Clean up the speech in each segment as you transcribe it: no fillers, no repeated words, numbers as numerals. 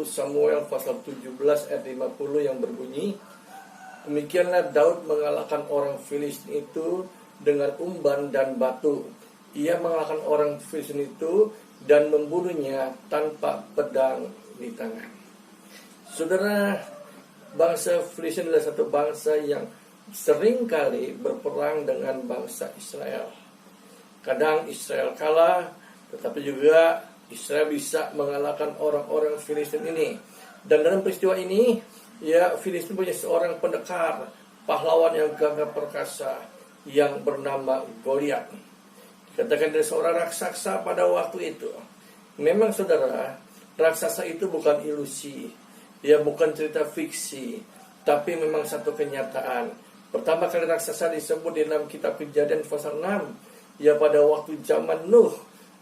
Samuel pasal 17 ayat 50 yang berbunyi, demikianlah Daud mengalahkan orang Filistin itu dengan umban dan batu. Ia mengalahkan orang Filistin itu dan membunuhnya tanpa pedang di tangan. Saudara, bangsa Filistin adalah satu bangsa yang seringkali berperang dengan bangsa Israel. Kadang Israel kalah, tetapi juga Israel bisa mengalahkan orang-orang Filistin ini. Dan dalam peristiwa ini, ya, Filistin punya seorang pendekar, pahlawan yang gagah perkasa yang bernama Goliat. Dikatakan dari seorang raksasa pada waktu itu. Memang saudara, raksasa itu bukan ilusi, ya, bukan cerita fiksi, tapi memang satu kenyataan. Pertama kali raksasa disebut di dalam kitab Kejadian pasal 6, ya, pada waktu zaman Nuh,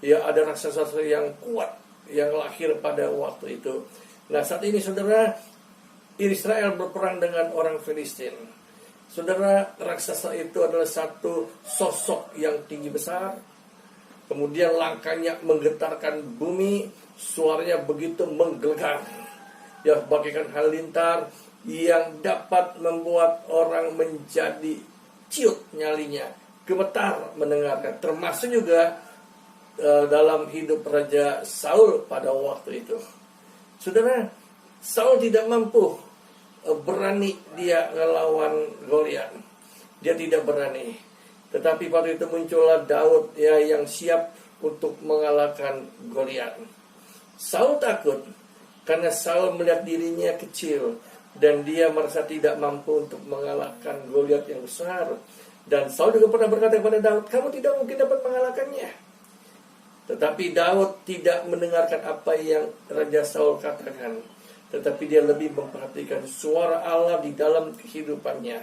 ya, ada raksasa yang kuat yang lahir pada waktu itu. Nah, saat ini saudara, Israel berperang dengan orang Filistin. Saudara, raksasa itu adalah satu sosok yang tinggi besar. Kemudian langkahnya menggetarkan bumi, suaranya begitu menggelegar, ya, bagaikan halilintar yang dapat membuat orang menjadi ciut nyalinya, gemetar mendengarkan. Termasuk juga dalam hidup Raja Saul pada waktu itu. Saudara, Saul tidak mampu berani dia melawan Goliat. Dia tidak berani. Tetapi pada itu muncullah Daud, ya, yang siap untuk mengalahkan Goliat. Saul takut karena Saul melihat dirinya kecil dan dia merasa tidak mampu untuk mengalahkan Goliat yang besar. Dan Saul juga pernah berkata kepada Daud, kamu tidak mungkin dapat mengalahkannya. Tetapi Daud tidak mendengarkan apa yang Raja Saul katakan. Tetapi dia lebih memperhatikan suara Allah di dalam kehidupannya.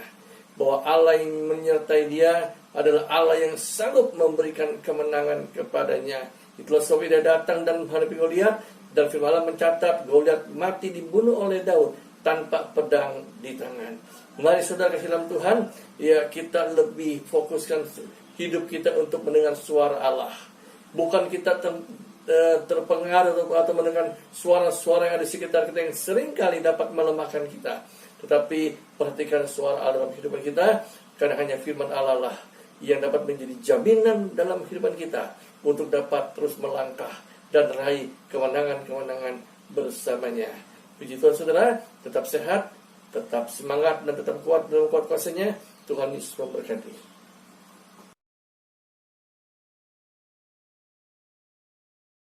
Bahwa Allah yang menyertai dia adalah Allah yang sanggup memberikan kemenangan kepadanya. Itulah sebab dia datang dan menghadapi Goliat. Dan firman Allah mencatat Goliat mati dibunuh oleh Daud tanpa pedang di tangan. Mari saudara kasih dalam Tuhan, ya, kita lebih fokuskan hidup kita untuk mendengar suara Allah. Bukan kita terpengaruh atau mendengar suara-suara yang ada di sekitar kita yang seringkali dapat melemahkan kita. Tetapi perhatikan suara Allah dalam kehidupan kita, karena hanya firman Allah lah yang dapat menjadi jaminan dalam kehidupan kita untuk dapat terus melangkah dan raih kemenangan-kemenangan bersamanya. Puji Tuhan saudara, tetap sehat, tetap semangat dan tetap kuat dalam kuat kuasanya. Tuhan Yesus memberkati.